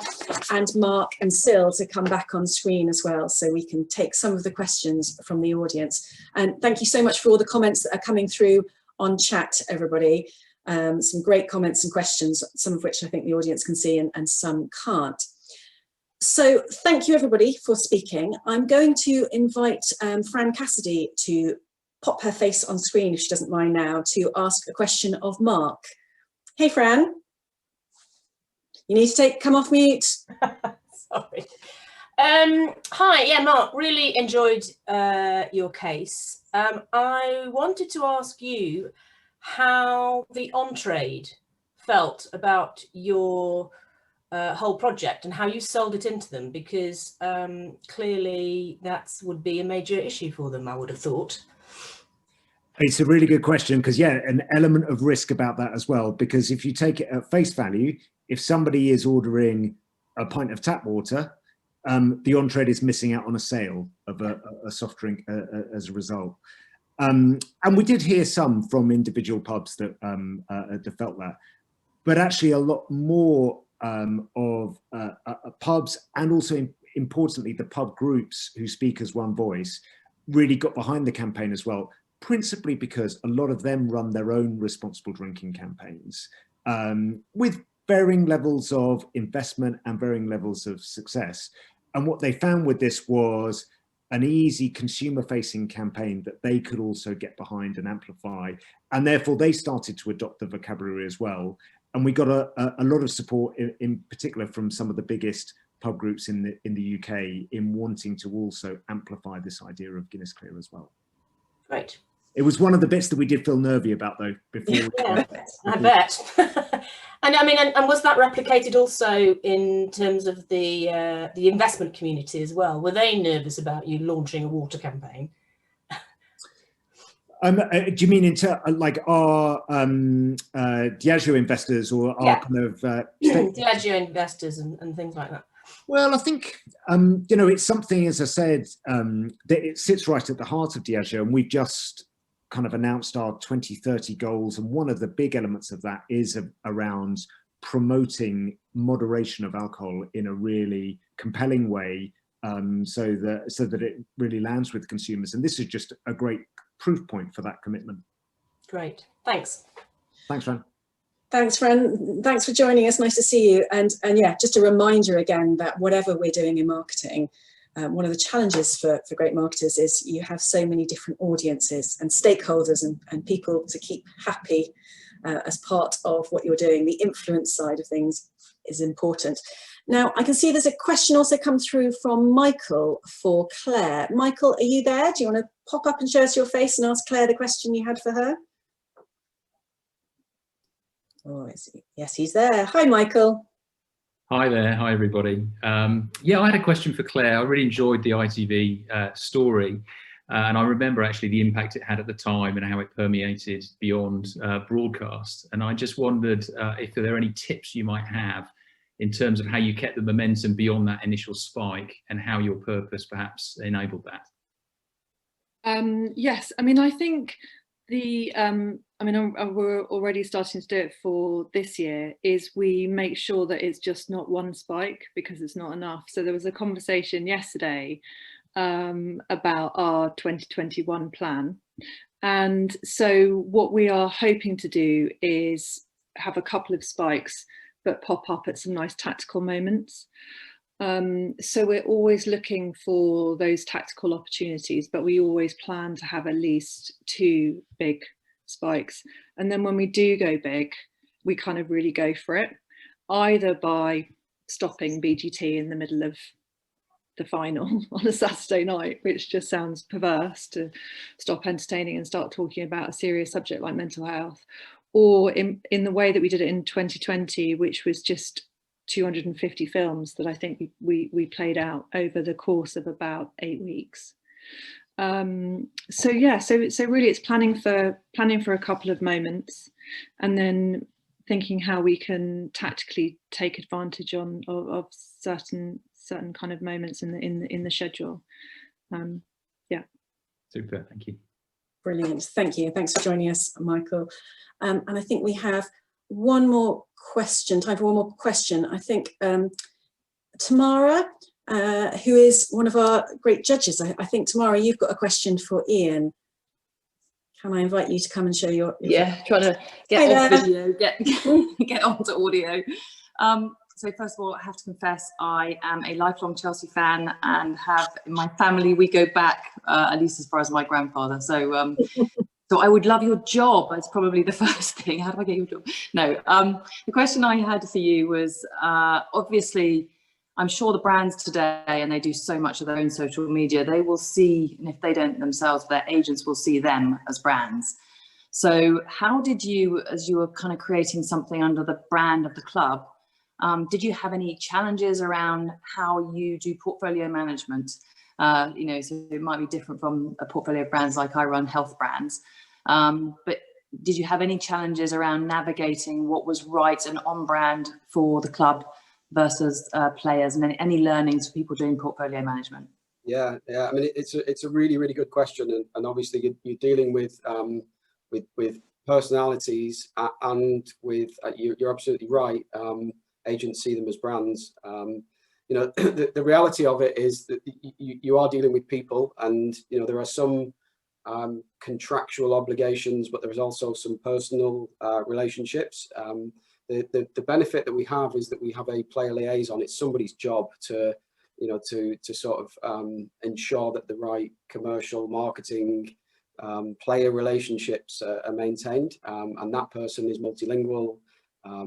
and Mark and Sil to come back on screen as well, so we can take some of the questions from the audience. And thank you so much for all the comments that are coming through on chat, everybody. Some great comments and questions, some of which I think the audience can see and some can't. So thank you everybody for speaking. I'm going to invite Fran Cassidy to pop her face on screen, if she doesn't mind now, to ask a question of Mark. Hey Fran, you need to come off mute. Sorry. Hi, yeah, Mark, really enjoyed your case. I wanted to ask you how the on-trade felt about your whole project and how you sold it into them, because clearly that would be a major issue for them, I would have thought. It's a really good question, because yeah, an element of risk about that as well, because if you take it at face value, if somebody is ordering a pint of tap water, the on-trade is missing out on a sale of a soft drink as a result. And we did hear some from individual pubs that felt that, but actually a lot more of pubs, and also importantly the pub groups who speak as one voice, really got behind the campaign as well, principally because a lot of them run their own responsible drinking campaigns with varying levels of investment and varying levels of success. And what they found with this was an easy consumer-facing campaign that they could also get behind and amplify, and therefore they started to adopt the vocabulary as well. And we got a lot of support, in particular from some of the biggest pub groups in the UK, in wanting to also amplify this idea of Guinness Clear as well. Great. It was one of the bits that we did feel nervy about, though. Before, yeah, I bet. And I mean, and was that replicated also in terms of the investment community as well? Were they nervous about you launching a water campaign? Do you mean into like our Diageo investors, or our kind of Diageo investors and things like that? Well, I think you know, it's something, as I said, that it sits right at the heart of Diageo, and we've just kind of announced our 2030 goals, and one of the big elements of that is around promoting moderation of alcohol in a really compelling way, so that it really lands with consumers. And this is just a great proof point for that commitment. Great, thanks. Thanks, Fran. Thanks, Fran. Thanks for joining us. Nice to see you. And yeah, just a reminder again that whatever we're doing in marketing, one of the challenges for great marketers is you have so many different audiences and stakeholders and people to keep happy as part of what you're doing. The influence side of things is important. Now, I can see there's a question also come through from Michael for Claire. Michael, are you there? Do you want to pop up and show us your face and ask Claire the question you had for her? Oh, is he? Yes, he's there. Hi, Michael. Hi there. Hi, everybody. Yeah, I had a question for Claire. I really enjoyed the ITV story. And I remember actually the impact it had at the time and how it permeated beyond broadcast. And I just wondered if there are any tips you might have in terms of how you kept the momentum beyond that initial spike, and how your purpose perhaps enabled that. Yes, I mean, I think the, I mean, we're already starting to do it for this year, is we make sure that it's just not one spike, because it's not enough. So there was a conversation yesterday about our 2021 plan. And so what we are hoping to do is have a couple of spikes, but pop up at some nice tactical moments. So we're always looking for those tactical opportunities, but we always plan to have at least 2 big spikes. And then when we do go big, we kind of really go for it, either by stopping BGT in the middle of the final on a Saturday night, which just sounds perverse, to stop entertaining and start talking about a serious subject like mental health, or in the way that we did it in 2020, which was just 250 films that I think we played out over the course of about 8 weeks. So yeah, so really it's planning for a couple of moments, and then thinking how we can tactically take advantage of certain kind of moments in the schedule. Yeah. Super, thank you. Brilliant, thank you. Thanks for joining us, Michael. And I think we have one more question, time for one more question. I think Tamara, who is one of our great judges, I think, Tamara, you've got a question for Ian. Can I invite you to come and show your yeah, trying to get off video, get onto audio. So first of all, I have to confess, I am a lifelong Chelsea fan, and have in my family, we go back at least as far as my grandfather. So so I would love your job. That's probably the first thing. How do I get your job? No, the question I had for you was, obviously, I'm sure the brands today, and they do so much of their own social media, they will see, and if they don't themselves, their agents will see them as brands. So how did you, as you were kind of creating something under the brand of the club, did you have any challenges around how you do portfolio management? You know, so it might be different from a portfolio of brands like I run health brands. But did you have any challenges around navigating what was right and on brand for the club versus players, and any learnings for people doing portfolio management? Yeah. I mean, it's a really, really good question, and obviously you're dealing with personalities, and with you're absolutely right. Agents see them as brands. You know, the reality of it is that you are dealing with people, and you know there are some contractual obligations, but there's also some personal relationships. The benefit that we have is that we have a player liaison. It's somebody's job to, you know, to sort of ensure that the right commercial, marketing, player relationships are maintained, and that person is multilingual.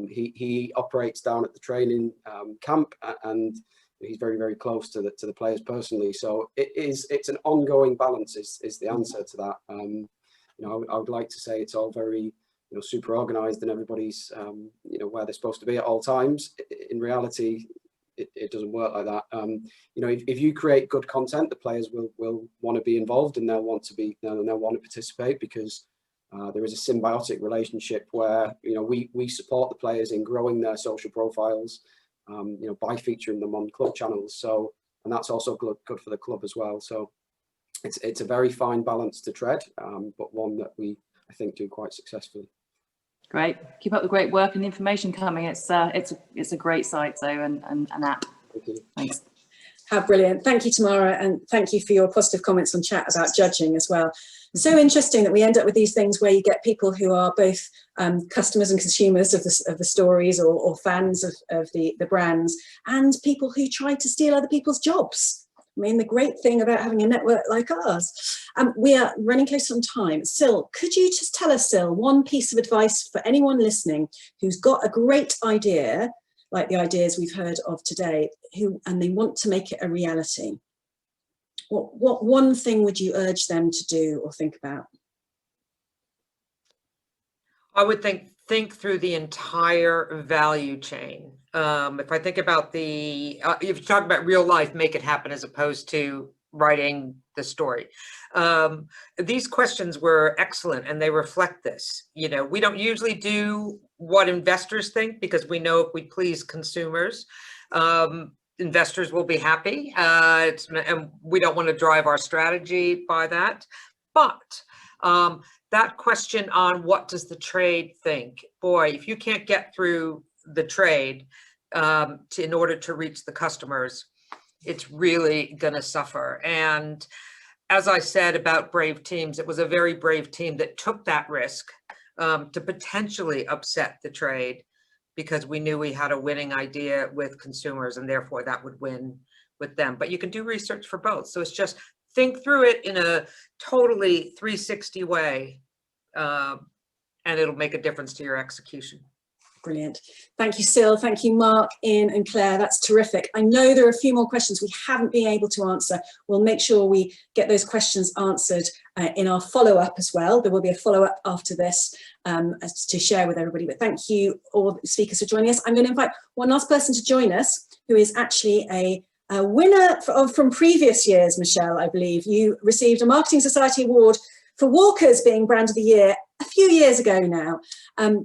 He operates down at the training camp, and he's very, very close to the players personally. So it's an ongoing balance is the answer to that. You know, I would like to say it's all very, you know, super organized, and everybody's you know, where they're supposed to be at all times. In reality, it doesn't work like that. You know, if you create good content, the players will want to be involved, and they'll want to be, they'll want to participate, because there is a symbiotic relationship where, you know, we support the players in growing their social profiles, you know, by featuring them on club channels. So, and that's also good for the club as well. So it's a very fine balance to tread, but one that I think do quite successfully. Great, keep up the great work and the information coming. It's a great site, so and an app. Thank you. Thanks. How brilliant. Thank you, Tamara, and thank you for your positive comments on chat about judging as well. So interesting that we end up with these things where you get people who are both customers and consumers of the stories, or fans of the brands, and people who try to steal other people's jobs. I mean, the great thing about having a network like ours. We are running close on time. Sil, could you just tell us, Sil, one piece of advice for anyone listening who's got a great idea, like the ideas we've heard of today, and they want to make it a reality? What one thing would you urge them to do or think about? I would think through the entire value chain. If I think about if you talk about real life, make it happen, as opposed to writing the story. These questions were excellent, and they reflect this. You know, we don't usually do what investors think, because we know if we please consumers, investors will be happy, and we don't want to drive our strategy by that. But that question on what does the trade think? Boy, if you can't get through the trade in order to reach the customers, it's really going to suffer. And as I said about brave teams, it was a very brave team that took that risk to potentially upset the trade, because we knew we had a winning idea with consumers and therefore that would win with them. But you can do research for both. So it's just think through it in a totally 360 way, and it'll make a difference to your execution. Brilliant. Thank you, Sil. Thank you, Mark, Ian and Claire. That's terrific. I know there are a few more questions we haven't been able to answer. We'll make sure we get those questions answered in our follow-up as well. There will be a follow-up after this to share with everybody. But thank you all the speakers for joining us. I'm going to invite one last person to join us, who is actually a winner from previous years, Michelle, I believe. You received a Marketing Society Award for Walkers being Brand of the Year a few years ago now.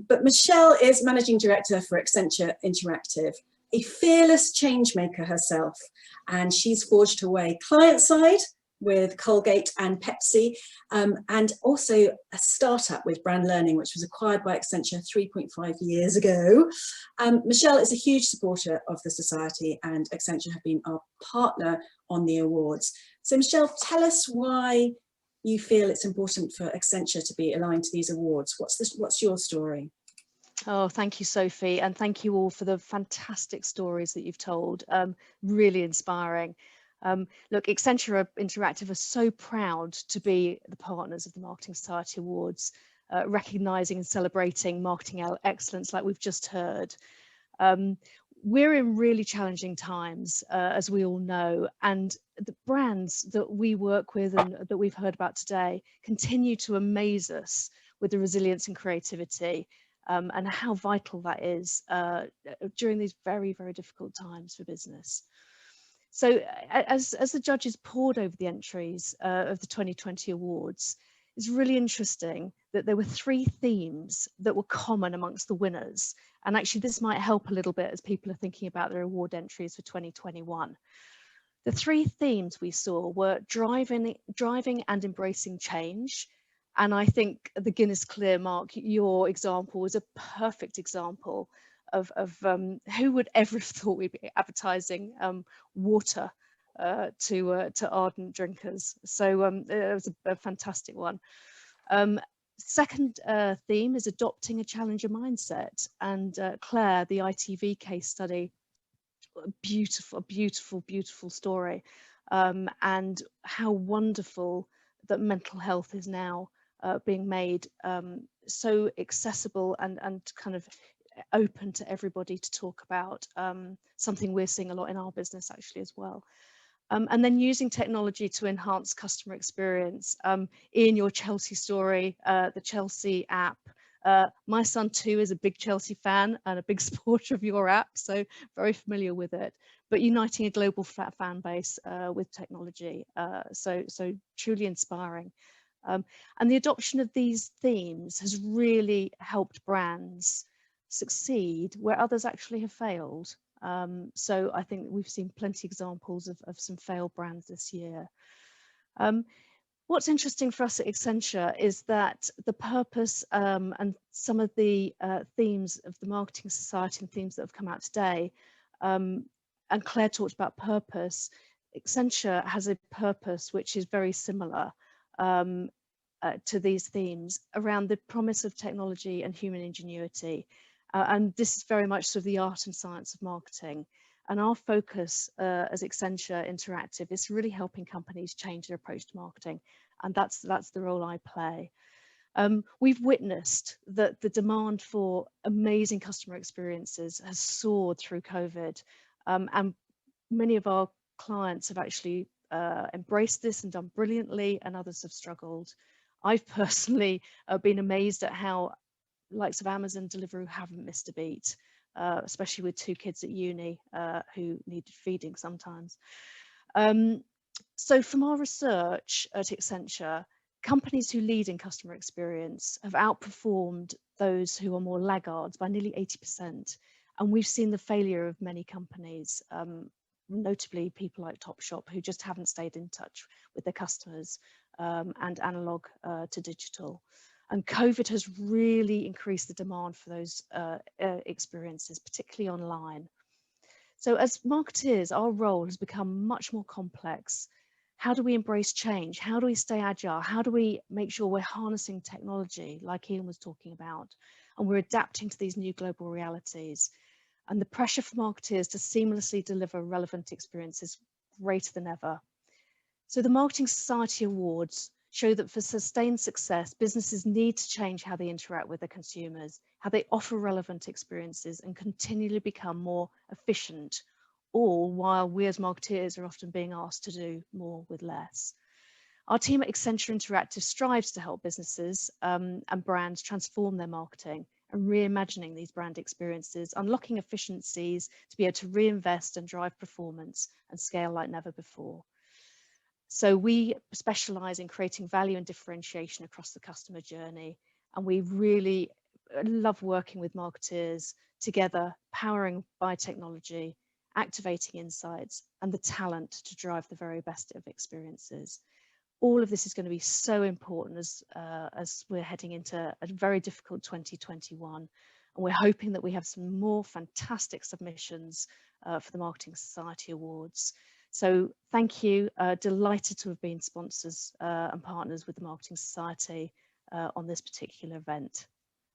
But Michelle is Managing Director for Accenture Interactive, a fearless change maker herself. And she's forged her way client side with Colgate and Pepsi, and also a startup with Brand Learning, which was acquired by Accenture 3.5 years ago. Michelle is a huge supporter of the Society, and Accenture have been our partner on the awards. So Michelle, tell us why you feel it's important for Accenture to be aligned to these awards. What's your story? Oh, thank you, Sophie, and thank you all for the fantastic stories that you've told. Really inspiring. Look, Accenture Interactive are so proud to be the partners of the Marketing Society Awards, recognising and celebrating marketing excellence like we've just heard. We're in really challenging times, as we all know, and the brands that we work with and that we've heard about today continue to amaze us with the resilience and creativity, and how vital that is during these very, very difficult times for business. So as the judges pored over the entries of the 2020 awards, it's really interesting that there were 3 themes that were common amongst the winners. And actually this might help a little bit as people are thinking about their award entries for 2021. The 3 themes we saw were driving and embracing change. And I think the Guinness Clear, Mark, your example was a perfect example of who would ever have thought we'd be advertising water to ardent drinkers. So it was a fantastic one. Second theme is adopting a challenger mindset, and Claire, the ITV case study, beautiful, beautiful, beautiful story, and how wonderful that mental health is now being made so accessible and kind of open to everybody to talk about, something we're seeing a lot in our business actually as well. And then using technology to enhance customer experience. Ian, your Chelsea story, the Chelsea app. My son too is a big Chelsea fan and a big supporter of your app, so very familiar with it. But uniting a global fan base with technology, so truly inspiring. And the adoption of these themes has really helped brands succeed where others actually have failed. So I think we've seen plenty of examples of some failed brands this year. What's interesting for us at Accenture is that the purpose and some of the themes of the Marketing Society and themes that have come out today, and Claire talked about purpose. Accenture has a purpose which is very similar to these themes around the promise of technology and human ingenuity. And this is very much sort of the art and science of marketing. And our focus as Accenture Interactive is really helping companies change their approach to marketing. And that's the role I play. We've witnessed that the demand for amazing customer experiences has soared through COVID. And many of our clients have actually embraced this and done brilliantly, and others have struggled. I've personally been amazed at how likes of Amazon, Deliveroo haven't missed a beat, especially with 2 kids at uni who needed feeding sometimes. So from our research at Accenture, companies who lead in customer experience have outperformed those who are more laggards by nearly 80%. And we've seen the failure of many companies, notably people like Topshop, who just haven't stayed in touch with their customers, and analog to digital. And COVID has really increased the demand for those experiences, particularly online. So as marketers, our role has become much more complex. How do we embrace change? How do we stay agile? How do we make sure we're harnessing technology, like Ian was talking about, and we're adapting to these new global realities? And the pressure for marketers to seamlessly deliver relevant experiences greater than ever. So the Marketing Society Awards show that for sustained success, businesses need to change how they interact with their consumers, how they offer relevant experiences, and continually become more efficient, all while we as marketeers are often being asked to do more with less. Our team at Accenture Interactive strives to help businesses and brands transform their marketing and reimagining these brand experiences, unlocking efficiencies to be able to reinvest and drive performance and scale like never before. So we specialize in creating value and differentiation across the customer journey, and we really love working with marketers together, powering by technology, activating insights, and the talent to drive the very best of experiences. All of this is going to be so important as we're heading into a very difficult 2021. And we're hoping that we have some more fantastic submissions for the Marketing Society Awards. So thank you. Delighted to have been sponsors and partners with the Marketing Society on this particular event.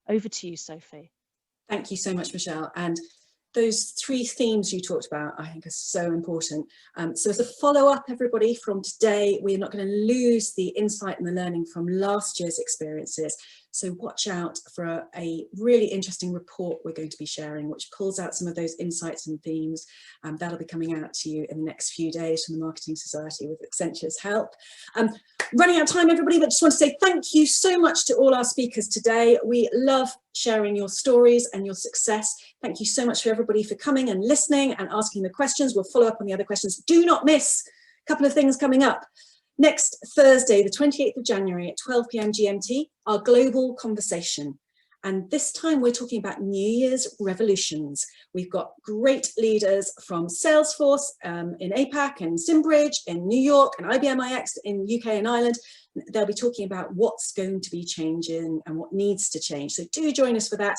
Over to you, Sophie. Thank you so much, Michelle. And those three themes you talked about, I think, are so important. So as a follow-up, everybody, from today, we're not going to lose the insight and the learning from last year's experiences. So watch out for a really interesting report we're going to be sharing, which pulls out some of those insights and themes. That'll be coming out to you in the next few days from the Marketing Society with Accenture's help. Running out of time, everybody, but just want to say thank you so much to all our speakers today. We love sharing your stories and your success. Thank you so much for everybody for coming and listening and asking the questions. We'll follow up on the other questions. Do not miss a couple of things coming up. Next Thursday, the 28th of January at 12 p.m. GMT, our global conversation. And this time we're talking about New Year's revolutions. We've got great leaders from Salesforce in APAC and Simbridge in New York and IBM iX in UK and Ireland. They'll be talking about what's going to be changing and what needs to change. So do join us for that.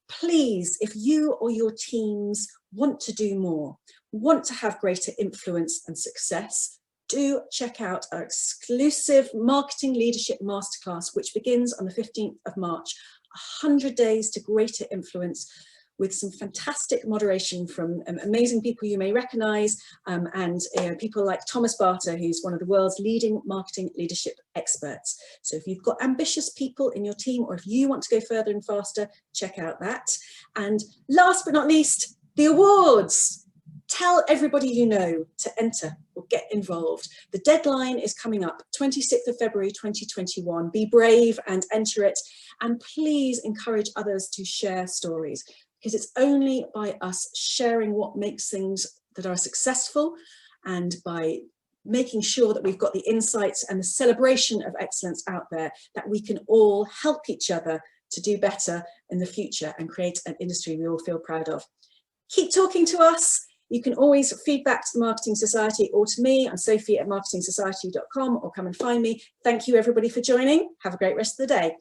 Please, if you or your teams want to do more, want to have greater influence and success, do check out our exclusive Marketing Leadership Masterclass, which begins on the 15th of March. 100 days to greater influence, with some fantastic moderation from amazing people you may recognize, and people like Thomas Barter, who's one of the world's leading marketing leadership experts. So if you've got ambitious people in your team, or if you want to go further and faster, check out that. And last but not least, the awards. Tell everybody you know to enter or get involved. The deadline is coming up, 26th of February 2021. Be brave and enter it. And please encourage others to share stories, because it's only by us sharing what makes things that are successful, and by making sure that we've got the insights and the celebration of excellence out there, that we can all help each other to do better in the future and create an industry we all feel proud of. Keep talking to us. You can always feedback to the Marketing Society or to me. I'm Sophie at marketingsociety.com, or come and find me. Thank you everybody for joining. Have a great rest of the day.